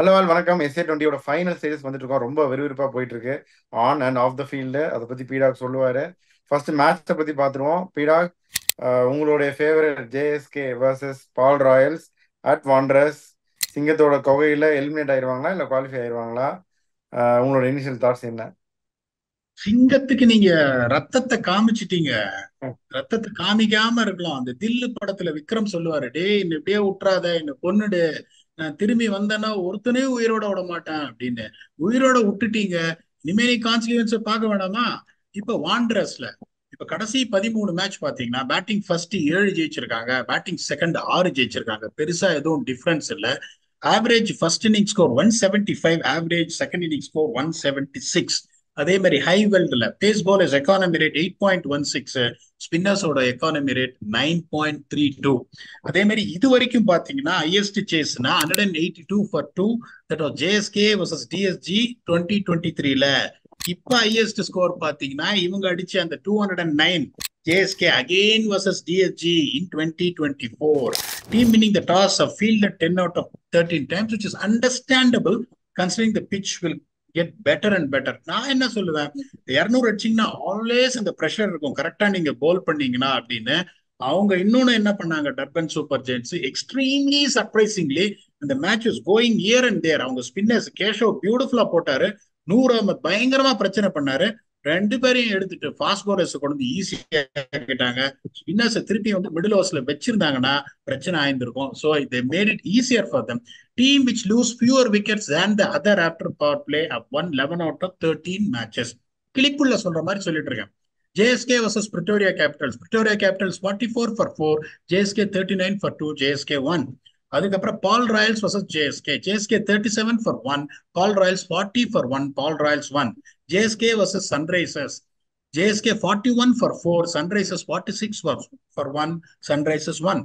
Hello all வணக்கம். SA 20யோட final stages வந்துட்டு இருக்கோம். ரொம்ப விறுவிறுப்பா போயிட்டு இருக்கு. On and off the field அதை பத்தி பீடாக் சொல்லுவாரு. ஃபர்ஸ்ட் மேட்சை பத்தி பார்த்துருவோம். பீடாக், உங்களுடைய favourite JSK versus Paarl Royals at Wanderers. சிங்கத்தோட கொகையில எலிமினேட் ஆயிருவாங்களா இல்ல குவாலிஃபை ஆயிருவாங்களா? உங்களோட இனிஷியல் தாட்ஸ் என்ன? சிங்கத்துக்கு நீங்க ரத்தத்தை காமிச்சிட்டீங்க. ம். ரத்தத்தை காமிக்காம இருக்கலாம். அந்த தில்லு படத்துல விக்ரம் சொல்லுவாரு, டேய் என்ன இப்படியே விட்டுறாத, என்ன கொன்னுடு, நான் திரும்பி வந்தேன்னா ஒருத்தனையும் உயிரோட விட மாட்டேன் அப்படின்னு. உயிரோட விட்டுட்டீங்க. இனிமே நீ கான்சிக்வன்ஸை பார்க்க வேணாமா? இப்ப வாண்டரஸ்ல இப்ப கடைசி 13 மேட்ச் பாத்தீங்கன்னா பேட்டிங் ஃபர்ஸ்ட் 7 ஜெயிச்சிருக்காங்க, பேட்டிங் செகண்ட் 6 ஜெயிச்சிருக்காங்க. பெருசா எதுவும் டிஃபரன்ஸ் இல்ல. Average first inning score 175, average second inning score 176. அதே மாதிரி ஹை வெல்ட்ல பேஸ் பாலர்ஸ் எக்கானமி ரேட் 8.16, ஸ்பின்னர்ஸோட எக்கானமி ரேட் 9.32. அதே மாதிரி இது வரைக்கும் பாத்தீங்கன்னா ஹையஸ்ட் சேஸ்னா 182 for 2, that was JSK vs DSG 2023ல. இப்ப ஹையஸ்ட் ஸ்கோர் பாத்தீங்கன்னா இவங்க அடிச்ச அந்த 209 JSK again versus DSG in 2024. Team winning the toss have fielded 10 out of 13 times, which is understandable considering the pitch will get better and better. நான் என்ன சொல்லுவேன், 200 அடிச்சிங்கன்னா ஆல்வேஸ் அந்த ப்ரெஷர் இருக்கும், கரெக்டா நீங்க போல் பண்ணீங்கன்னா அப்படின்னு. அவங்க இன்னொன்னு என்ன பண்ணாங்க, Durban super giants extremely surprisingly அந்த match is going here and there. அவங்க ஸ்பின்னர்ஸ் கேஷவ் பியூட்டிஃபுல்லா போட்டாரு, 100 பயங்கரமா பிரச்சனை பண்ணாரு. ரெண்டு பேரையும் எடுத்துட்டு ஃபாஸ்ட் பவுலர்ஸ் கொண்டு வந்து ஈஸியா கேட்டாங்க. ஸ்பின்னர்ஸ் திருப்பி வந்து மிடில் ஓவர்ஸ்ல வச்சிருந்தாங்கன்னா பிரச்சனை ஆயிருந்திருக்கும். So they made it easier for them. Team which lose fewer wickets than the other after power play have won 11 out of 13 matches. கிளிப்புள்ள சொல்ற மாதிரி சொல்லிட்டு இருக்கேன். JSK versus Pretoria Capitals. Pretoria Capitals 44 for 4, JSK 39 for 2, JSK 1. அதுக்கப்புறம் Paarl Royals vs JSK 37 for 1, Paarl Royals 40 for 1, Paarl Royals 1. JSK versus Sunrisers. JSK 41 for 4, Sunrisers 46 for 1, Sunrisers 1.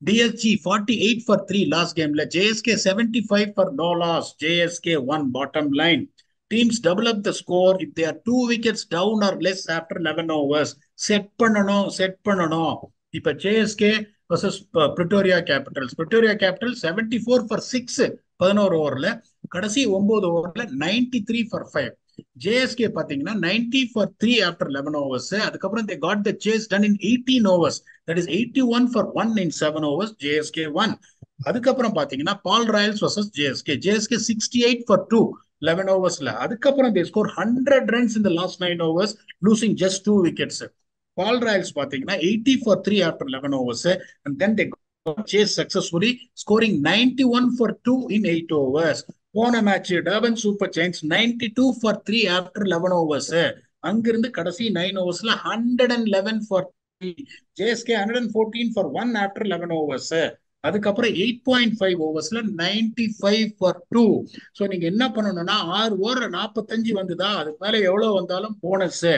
DSG 48 for 3 last game. JSK 75 for no loss, JSK 1. Bottom line, teams double up the score if they are 2 wickets down or less after 11 overs. Set பண்ணணும். இப்ப JSK versus Pretoria Capitals. Pretoria Capitals 74 for 6 11 ஓவர்ல, கடைசி 9 ஓவர்ல 93 for 5. JSK பாத்தீங்கன்னா 90 for 3 after 11 overs. அதுக்கப்புறம் they got the chase done in 18 overs. That is 81 for 1 in 7 overs. JSK 1. அதுக்கப்புறம் பாத்தீங்கன்னா பால் Royals vs JSK 68 for 2 11 ஓவர்ஸ்ல. அதுக்கப்புறம் they score 100 runs in the last 9 overs, losing just 2 wickets. Ball Royals பாத்தீங்கன்னா 80 for 3 after 11 overs, and then they chase successfully, scoring 91 for 2 in 8 overs. போன match Durban super giants 92 for 3 after 11 overs. அங்கிருந்து கடைசி 9 ஓவர்ஸ்ல 111 for 3. JSK 114 for 1 after 11 overs. அதுக்கப்புறம் 8.5 ஓவர்ஸ்ல 95 for 2. So நீங்க என்ன பண்ணணும்னா 6 over 45 வந்துதா, அதுக்கு மேல எவ்வளவு வந்தாலும் போனஸ்.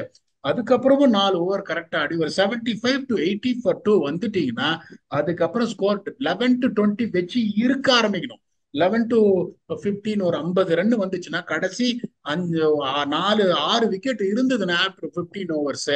அதுக்கப்புறமும் 4 ஓவர் கரெக்டா அடி ஒரு 75 to 80 for 2 வந்துட்டீங்கன்னா அதுக்கப்புறம் ஸ்கோர் 11 to 20 வச்சு இருக்க ஆரம்பிக்கணும். 11 to 15 ஒரு 50 ரன் வந்துச்சுன்னா கடைசி 6 விக்கெட் இருந்ததுன்னா ஆஃப்டர் 15 ஓவர்ஸ்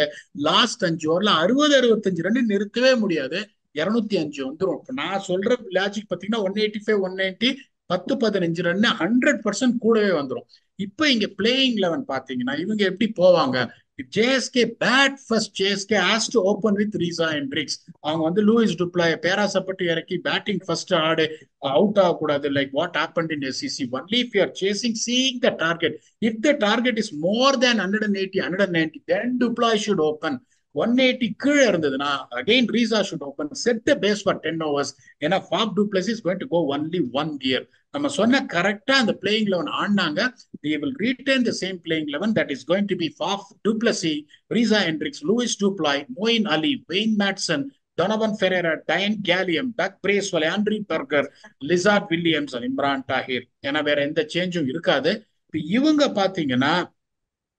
லாஸ்ட் 5 ஓவர்ல 60-65 ரன் நிறுத்தவே முடியாது, 205 வந்துடும். நான் சொல்ற லாஜிக் பாத்தீங்கன்னா 185 190 10-15 ரன் 100% கூடவே வந்துடும். இப்ப இங்க பிளேயிங் 11 பாத்தீங்கன்னா இவங்க எப்படி போவாங்க? JSK bat first, JSK has to open with Risa Hendricks. அவங்க வந்து லூயிஸ் டுப்ளாய பேராசப்பட்டு இறக்கி பேட்டிங் ஃபர்ஸ்ட் ஆடு அவுட் ஆகக்கூடாது, like what happened in SEC. Only if you are chasing seeing the target. If the target is more than 180 190, then du Plooy should open. 180 கீழே இருந்ததுன்னா again Reeza should open, set the pace for 10 overs. ஏன்னா Faf du Plessis going to go only 1 gear. நம்ம சொன்ன கரெக்டா அந்த playing 11 ஆடினாங்க. they will retain the same playing 11, that is going to be Faf du Plessis, Risa Hendricks, Louis Duploy, Moeen Ali, Wayne Madsen, Donovan Ferreira, Diane Gallium, Buck Bracewell, Andre Berger, Lizard Williams, Imran Tahir. ஏன்னா வேற எந்த சேஞ்சும் இருக்காது. இப்ப இவங்க பாத்தீங்கன்னா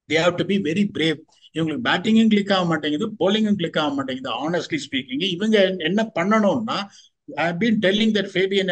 they have to be very brave. இவங்களுக்கு பேட்டிங்கும் click ஆக மாட்டேங்குது, போலிங்கும் கிளிக் ஆக மாட்டேங்குது. ஆனஸ்ட்லி ஸ்பீக்கிங் இவங்க என்ன பண்ணணும்னா, I've been telling that Fabian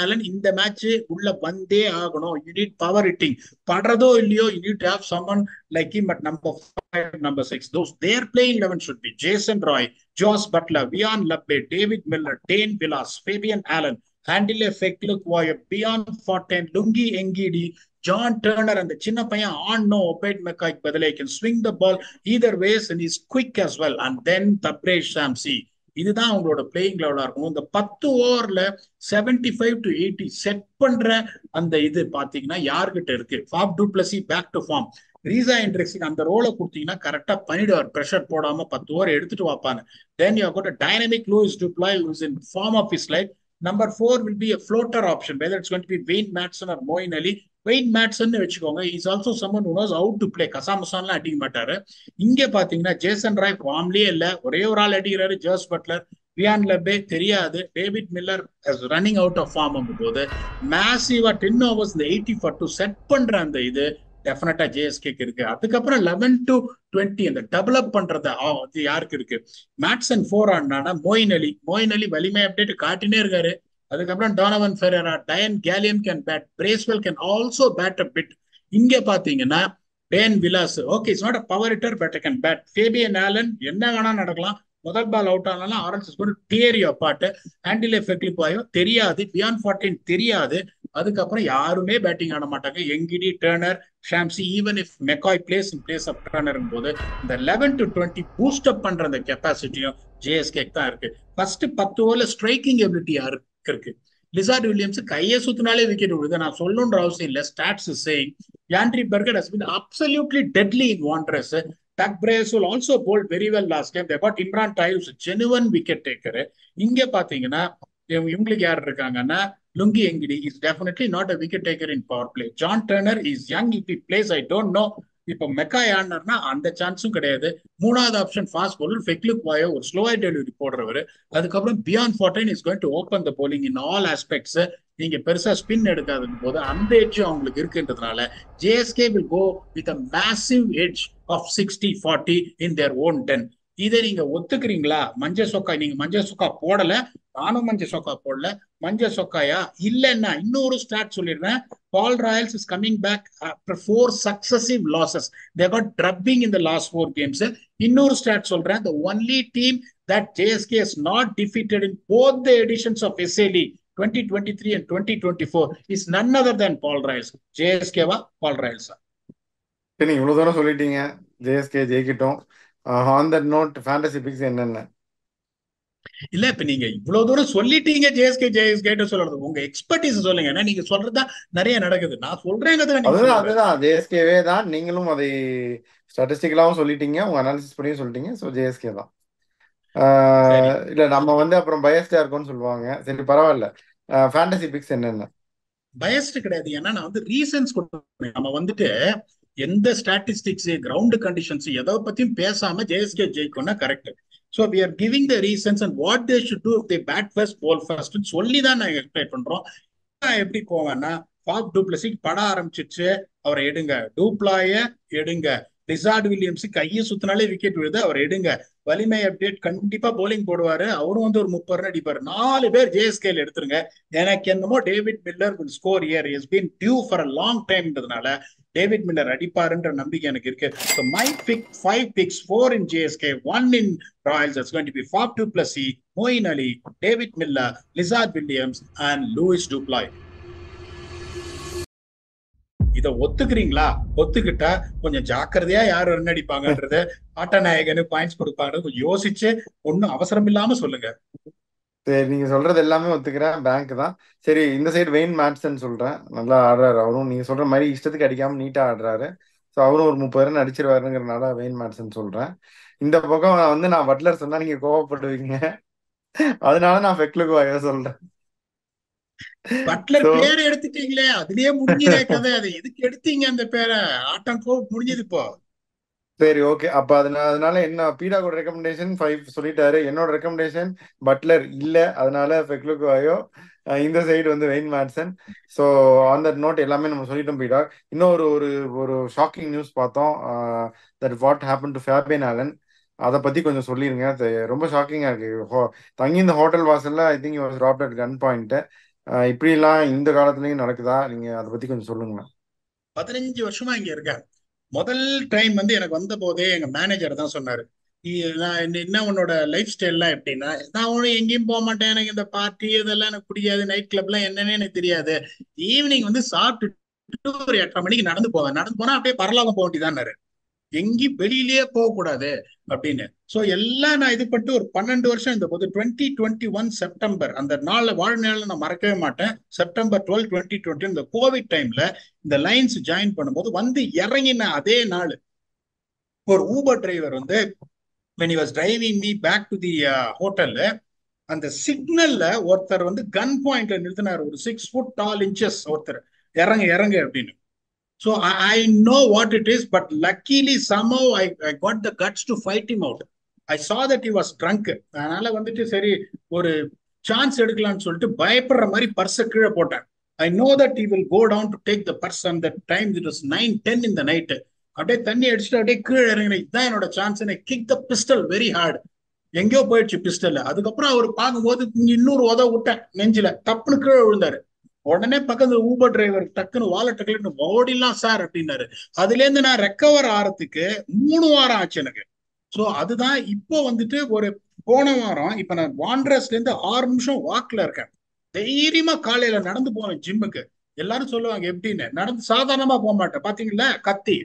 Allen இந்த மேட்ச் உள்ள வந்தே ஆகணும். You need power hitting. படுறதோ இல்லையோ, you need to have someone like him at number 5, number 6. Those their playing 11 should be Jason Roy, Josh Butler, Vian Labbe, David Miller, Dane Villas, Fabian Allen, Andile Phehlukwayo, Bjorn Fortuin, Lungi Ngidi, Jon Turner அந்த சின்ன பையன் ஆன் நோ Obed மெக்காய்க்கு பதிலா can swing the ball either ways and is quick as well and then Tabraiz Shamsi. இதுதான் அவங்களோட playing லெவலா இருக்கும். இந்த 10 ஓவர்ல 75 to 80 செட் பண்ற அந்த இது பாத்தீங்கன்னா யார்கிட்ட இருக்கு? Faf du Plessis back to form. Reeza ஹெண்ட்ரிக்ஸுக்கு அந்த ரோலை கொடுத்தீங்கன்னா கரெக்டா பண்ணிடுவார், பிரஷர் போடாம 10 ஓவர் எடுத்துட்டு வாப்பாங்க. Then you got a dynamic Louis Duplat who is in form of his life. Number 4 will be a floater option, whether it's going to be Wayne Madsen or Moeen Ali. Wayne Madsen வச்சுக்கோங்க, is also someone who knows how to play. கசாமசான்லாம் அடிக்க மாட்டாரு. இங்க பாத்தீங்கன்னா Jason Roy ஃபார்ம்லயே இல்ல, ஒரே ஒரு ஆள் அடிக்கிறாரு, ஜோஸ் பட்லர். வியான் லெபே தெரியாது, David Miller running out of form போது மேசிவா 10 ஓவர்ஸ் இந்த 80 for 2 செட் பண்ற அந்த இது டெஃபினட்டா ஜேஎஸ்கேக்கு இருக்கு. அதுக்கப்புறம் 11 to 20 அந்த டெவலப் பண்றது யாருக்கு இருக்கு? மேட்சன் 4 ஆடினா மோயின் அலி வலிமை அப்டேட் காட்டினே இருக்காரு. அதுக்கப்புறம் Donovan Ferreira, Dayan Galiem can bat, Bracewell can also bat a bit. இங்க பாத்தீங்கன்னா Dane Vilas, okay it's not a power hitter but can bat. Fabian Allen என்ன வேணா நடக்கலாம், முதல் பால் அவுட் ஆனாலும் ஆர்எல்ஸ் தியரி அப்பாட்டு. ஹேண்டிலே ஃபெக்லிப்பாயோ தெரியாது, பியான் ஃபார்டின் தெரியாது. அதுக்கப்புறம் யாருமே பேட்டிங் ஆட மாட்டாங்க. Ngidi, Turner, Shamsi, even if McCoy plays in place of Turner போது இந்த 11 to 20 பூஸ்ட் அப் பண்ற அந்த கெப்பாசிட்டியும் ஜேஎஸ்கே தான் இருக்கு. ஃபர்ஸ்ட் 10 ஓவர்ல ஸ்ட்ரைக்கிங் எபிலிட்டி யாருக்கு இருக்கு? லிசார்ட் வில்லியம்ஸ் கையை சுத்தினாலே விக்கெட் விடுது, நான் சொல்லணுன்ற அவசியம் இல்ல. Stats is saying Nandre Burger has been absolutely deadly in Wanderers. Doug Braswell also bowled very well last game. They got Imran Tayyib, genuine wicket taker. இங்க பாத்தீங்கன்னா இவங்களுக்கு யார் இருக்காங்கன்னா lungi எங்கிடி is definitely not a wicket taker in power play. John Turner is young, if he plays I don't know. இப்போ மெக்காய் ஆடினார்னா அந்த சான்ஸும் கிடையாது. மூணாவது option fast bowler Phehlukwayo, ஒரு ஸ்லோவா டெலிவரி போடுறவர். அதுக்கப்புறம் Bjorn Fortuin is going to open the bowling in all aspects. நீங்க பெருசா ஸ்பின் எடுக்காத போது அந்த எட்ஜும் அவங்களுக்கு இருக்குன்றதுனால JSK will go with a massive edge of 60-40 in their own 10. இதை நீங்க ஒத்துக்கிறீங்களா? மஞ்ச சொக்கா, நீங்க மஞ்ச சொக்கா போடல, நானும் மஞ்ச சொக்கா போடல. மஞ்ச சொக்காயா இல்லைன்னா இன்னொரு ஸ்டார்ட் சொல்லிடுறேன். Paul Royals is coming back after 4 successive losses. They got drubbing in the last 4 games. இன்னொரு ஸ்டார்ட் சொல்றேன். The only team that JSK has not defeated in both the editions of SAD 2023 and 2024 is none other than Paul Royals. JSK-வா Paul Royals-ஆ? சரி, இவ்வளவு தூரம் சொல்லிட்டீங்க, JSK ஜெயிக்கிட்டோம். On that note fantasy picks என்னென்ன? இல்ல இப்ப நீங்க இவ்வளவு தூரம் சொல்லிட்டீங்க, ஜேஎஸ்கே சொல்றது உங்க எக்ஸ்பர்டீஸ் சொல்லுங்க. ஏன்னா நீங்க சொல்றதுதான் நிறைய நடக்குது, நான் சொல்றேங்கிறதுல நீங்க சொல்லுங்க. அதுதான் ஜேஎஸ்கேவே தான். நீங்களும் அதை ஸ்டாட்டிஸ்டிக்கலாவும் சொல்லிட்டீங்க, உங்க அனாலிசிஸ் பண்ணியும் சொல்லிட்டீங்க. ஸோ ஜேஎஸ்கே தான். இல்ல நம்ம அப்புறம் பயஸ்டா இருக்கும்னு சொல்லுவாங்க. சரி பரவாயில்ல. ஃபேண்டசி பிக்ஸ் என்னென்ன? பயஸ்ட் கிடையாது, ஏன்னா நான் ரீசன்ஸ் கொடுப்பேன். நம்ம எந்த ஸ்டாட்டிஸ்டிக்ஸ், கிரவுண்ட் கண்டிஷன்ஸ் எதை பத்தியும் பேசாம ஜேஎஸ்கே ஜெயிக்கும்னா correct. So we are giving the reasons and what they should do if they bat first, bowl first சொல்லி தான் நாங்க எக்ஸ்பிளைன் பண்றோம். எப்படி போவேன்னா, ஃபாப் டூப்ளசி பட ஆரம்பிச்சிச்சு, அவரை எடுங்க. டூப்ளாய எடுங்க. ரிசார்ட் வில்லியம்ஸ் கையை சுத்தினாலே விக்கெட் விழுது, அவர் எடுங்க. வலிமை அப்டேட் கண்டிப்பா போலிங் போடுவாரு, அவரும் ஒரு 30 ரன் அடிப்பாரு. 4 பேர் ஜேஎஸ்கேல எடுத்துருங்க. எனக்கு என்னமோ David Miller will score here. He has been due for a long timeன்றதுனால டேவிட் மில்லர் அடிப்பாருன்ற நம்பிக்கை எனக்கு இருக்கு. So my pick 5 picks, 4 in JSK, 1 in Royals. That's going to be Faf du Plessis, Moeen Ali, David Miller, Lizard Williams and Louis Duplat. இத ஒத்துக்கிறீங்களா? ஒத்துக்கிட்டா கொஞ்சம் ஜாக்கிரதையா யாரு ரன் அடிப்பாங்கன்றது, ஆட்டநாயகனு பாயிண்ட்ஸ் கொடுப்பாங்க, கொஞ்சம் யோசிச்சு ஒன்னும் அவசரம் இல்லாம சொல்லுங்க. சரி, நீங்க சொல்றது எல்லாமே ஒத்துக்கிறேன். பேங்க் தான். சரி, இந்த சைடு வெயின் மேட்சன் சொல்றேன், நல்லா ஆடுறாரு அவரும். நீங்க சொல்ற மாதிரி இஷ்டத்துக்கு அடிக்காம நீட்டா ஆடுறாரு. ஸோ அவரும் ஒரு 30 ரன் அடிச்சிருவாருங்கிறதுனால வெயின் மேட்சன் சொல்றேன். இந்த பக்கம் நான் பட்லர் சொன்னா நீங்க கோவப்படுவீங்க, அதனால நான் ஃபெக்லுக்கு வாய சொல்றேன். பட்லர் பேரை எடுத்துட்டீங்களே, அதுலயே முடிஞ்சதே கதை. அது எதுக்கு எடுத்தீங்க அந்த பேரை? ஆட்டம் முடிஞ்சது இப்போ. சரி, ஓகே. அப்ப அதனால என்ன, பீடாவோட ரெக்கமெண்டேஷன் 5 சொல்லிட்டாரு. என்னோட ரெக்கமெண்டேஷன் பட்லர் இல்ல, அதனால ஃபெக்லுக்கு வாயோ. இந்த சைடு வெயின் மேட்சன். ஸோ ஆன் தட் நோட் எல்லாமே நம்ம சொல்லிட்டோம். பீடா இன்னும் ஒரு ஷாக்கிங் நியூஸ் பார்த்தோம். That what happen to Fabian Allen, அதை பத்தி கொஞ்சம் சொல்லிருங்க. ரொம்ப ஷாக்கிங்கா இருக்கு. தங்கி இந்த ஹோட்டல் வாசல்ல I think was robbed at gunpoint. இப்படிலாம் இந்த காலத்துலயும் நடக்குதா? நீங்க அதை பத்தி கொஞ்சம் சொல்லுங்களேன். 15 வருஷமா இங்க இருக்கேன். முதல் டைம் எனக்கு வந்த போதே எங்க மேனேஜர் தான் சொன்னாரு, என்ன உன்னோட லைஃப் ஸ்டைல்லாம் எப்படின்னா, நான் ஒன்றும் எங்கேயும் போக மாட்டேன், எனக்கு இந்த பார்ட்டி இதெல்லாம் எனக்கு பிடிக்காது, நைட் கிளப்லாம் என்னன்னு எனக்கு தெரியாது, ஈவினிங் வந்து சாப்பிட்டுட்டு ஒரு 8:30 மணிக்கு நடந்து போவேன், நடந்து போனா அப்படியே பரலோகம் போக வேண்டியதான்னாரு, எங்கேயும் வெளியிலேயே போகக்கூடாது அப்படின்னு. ஸோ எல்லாம் நான் இது பண்ணிட்டு ஒரு 12 வருஷம் இந்த போது 2021 செப்டம்பர் அந்த நாள்ல வாழ்நாள் நான் மறக்கவே மாட்டேன். செப்டம்பர் 12, 2020 இந்த கோவிட் டைம்ல இந்த லைன்ஸ் ஜாயின் பண்ணும்போது வந்து இறங்கின அதே நாள் ஒரு ஊபர் டிரைவர் வந்து when he was driving me back to the hotel, அந்த சிக்னல்ல ஒருத்தர் வந்து கன் பாயிண்ட்ல நிறுத்தினார், ஒரு 6 foot tall inches ஒருத்தர், இறங்க இறங்க அப்படின்னு. So I know what it is, but luckily somehow I got the guts to fight him out. I saw that he was drunk. அதனால வந்துட்டு சரி ஒரு சான்ஸ் எடுக்கலாம்னு சொல்லிட்டு பயப்படுற மாதிரி பர்ஸை கீழே போட்டேன். I know that he will go down to take the purse on that time. It was 9:10 in the night. அப்படியே தண்ணி அடிச்சுட்டு அப்படியே கீழே இறங்கினேன், இதுதான் என்னோட chance. Kick the pistol very hard, எங்கேயோ போயிடுச்சு பிஸ்டல். அதுக்கப்புறம் அவர் பார்க்கும்போது இன்னொரு உதவ விட்டேன் நெஞ்சில, தப்புன்னு கீழே விழுந்தாரு. உடனே பக்கத்துல ஊபர் டிரைவர் டக்குன்னு வாலெட் கிளட்டு ஓடிலாம் சார் அப்படின்னாரு. அதுல இருந்து நான் ரெக்கவர் ஆறதுக்கு 3 வாரம் ஆச்சு எனக்கு. ஸோ அதுதான் இப்போ வந்துட்டு ஒரு போன வாரம் இப்ப நான் வாண்ட்ரஸ்ல இருந்து 6 நிமிஷம் வாக்ல இருக்கேன். தைரியமா காலையில நடந்து போவேன் ஜிம்முக்கு. எல்லாரும் சொல்லுவாங்க எப்படின்னு, நடந்து சாதாரணமா போக மாட்டேன், பாத்தீங்களா கத்தி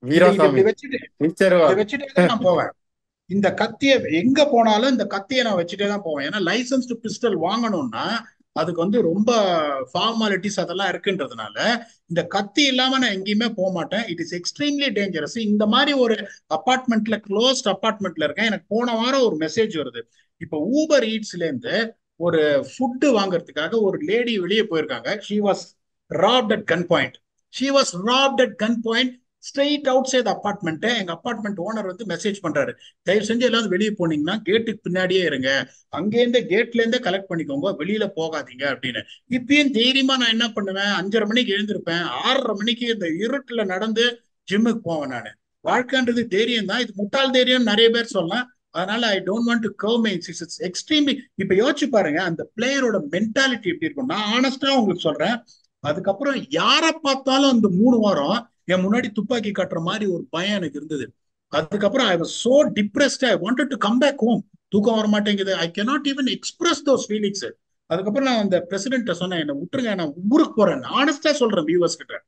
வீராசாமி இப்படி வச்சுட்டு நான் போவேன். இந்த கத்தியை எங்க போனாலும் இந்த கத்தியை நான் வச்சுட்டே தான் போவேன். ஏன்னா லைசன்ஸ்டு பிஸ்டல் வாங்கணும்னா அதுக்கு வந்து ரொம்ப ஃபார்மாலிட்டிஸ் அதெல்லாம் இருக்குன்றதுனால இந்த கத்தி இல்லாம நான் எங்கேயுமே போக மாட்டேன். It is extremely dangerous. இந்த மாதிரி ஒரு அபார்ட்மெண்ட்ல, க்ளோஸ்ட் அபார்ட்மெண்ட்ல இருக்கேன். எனக்கு போன வாரம் ஒரு மெசேஜ் வருது, இப்போ ஊபர் ஈட்ஸ்ல இருந்து ஒரு ஃபுட்டு வாங்குறதுக்காக ஒரு லேடி வெளியே போயிருக்காங்க. She was robbed at gunpoint. Straight outside apartment. எங்க அபார்ட்மெண்ட் ஓனர் வந்து மெசேஜ் பண்றாரு, தயவு செஞ்சு எல்லாரும் வெளியே போனீங்கன்னா கேட்டுக்கு பின்னாடியே இருங்க, அங்கேருந்து கேட்ல இருந்தே கலெக்ட் பண்ணிக்கோங்க, வெளியில போகாதீங்க அப்படின்னு. இப்பயும் தைரியமா நான் என்ன பண்ணுவேன், 5:30 மணிக்கு எழுந்திருப்பேன், 6:30 மணிக்கு இந்த இருட்டுல நடந்து ஜிம்முக்கு போவேன். நான் வாழ்க்கைன்றது தைரியம் தான். இது முட்டாள் தைரியம் நிறைய பேர் சொல்லலாம். அதனால I don't want to curve my it's extremely. இப்ப யோசிச்சு பாருங்க அந்த பிளேயரோட மென்டாலிட்டி எப்படி இருக்கும். நான் ஆனஸ்டா உங்களுக்கு சொல்றேன், அதுக்கப்புறம் யாரை பார்த்தாலும் அந்த 3 வாரம் என் முன்னாடி துப்பாக்கி காட்டுற மாதிரி ஒரு பயம் எனக்கு இருந்தது. அதுக்கப்புறம் I was so depressed, I wanted to come back home. தூக்கம் வர மாட்டேங்குது, I cannot even express those feelings. அதுக்கப்புறம் நான் அந்த பிரசிடென்ட்ட சொன்னேன், என்ன விட்டுருங்க, நான் ஊருக்கு போறேன், ஆனஸ்டா சொல்றேன் வியூவர்ஸ் கிட்ட.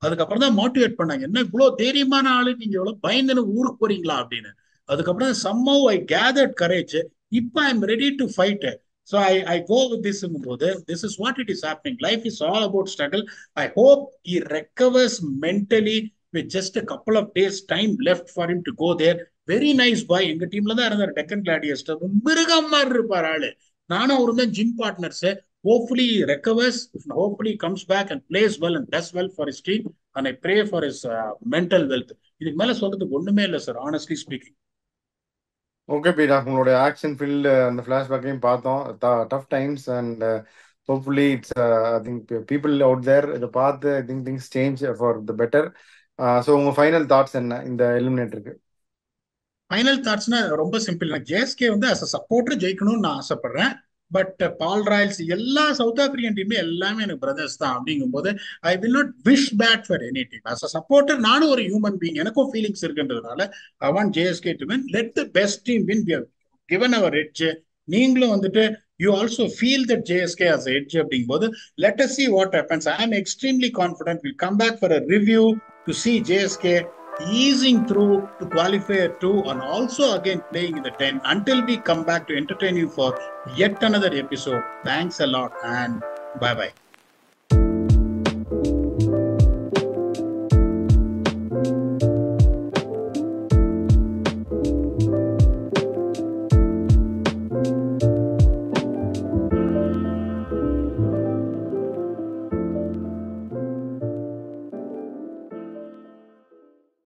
அதுக்கப்புறம் தான் மோட்டிவேட் பண்ணாங்க, என்ன இவ்வளவு தைரியமான ஆளு, நீங்க எவ்வளவு பயந்துன்னு ஊருக்கு போறீங்களா அப்படின்னு. அதுக்கப்புறம் somehow I gathered courage. இப்போ I am ready to fight. So I go with this in the this is what it is happening. Life is all about struggle. I hope he recovers mentally with just a couple of days time left for him to go there. Very nice boy. எங்க டீம்ல தான் இருந்தார், டெக்கன் கிளாடியஸ்டர். மிருகம் மாதிரி இருப்பார் ஆளு. நானும் அவரும் தான் gym partners. Hopefully he recovers. Hopefully he comes back and plays well and does well for his team. And I pray for his mental wealth. இதுக்கு மேல சொல்றதுக்கு ஒண்ணுமே இல்லை சார், honestly speaking. ஓகே பீடா, உங்களோட ஆக்ஷன் ஃபீல்டு அந்த ஃப்ளாஷ்பேக்கையும் பார்த்தோம். Tough times and hopefully it's I think people out there இதை பார்த்து I think things change for the better. So உங்கள் ஃபைனல் தாட்ஸ் என்ன இந்த எலிமினேட்டருக்கு? ஃபைனல் தாட்ஸ்னா ரொம்ப சிம்பிள். நான் ஜேஎஸ்கே வந்து அஸ் அ சப்போர்ட்டர் ஜெயிக்கணும்னு நான் ஆசைப்படுறேன். பட் பால் ராயல்ஸ் எல்லா சவுத் ஆப்பிரிக்கன் டீமே எல்லாமே எனக்கு பிரதர்ஸ் தான். அப்படிங்கும்போது I will not wish bad for any team. As a supporter நானும் ஒரு ஹியூமன் பீங், எனக்கும் ஃபீலிங்ஸ் இருக்குன்றதுனால I want JSK to win. Let the best team win. We have given our edge. நீங்களும் வந்துட்டு you also feel that JSK has edge அப்படிங்கும்போது let us see what happens. I am extremely confident we'll come back for a review to see JSK easing through to qualify 2 and also again playing in the 10 until we come back to entertain you for yet another episode. Thanks a lot and bye bye.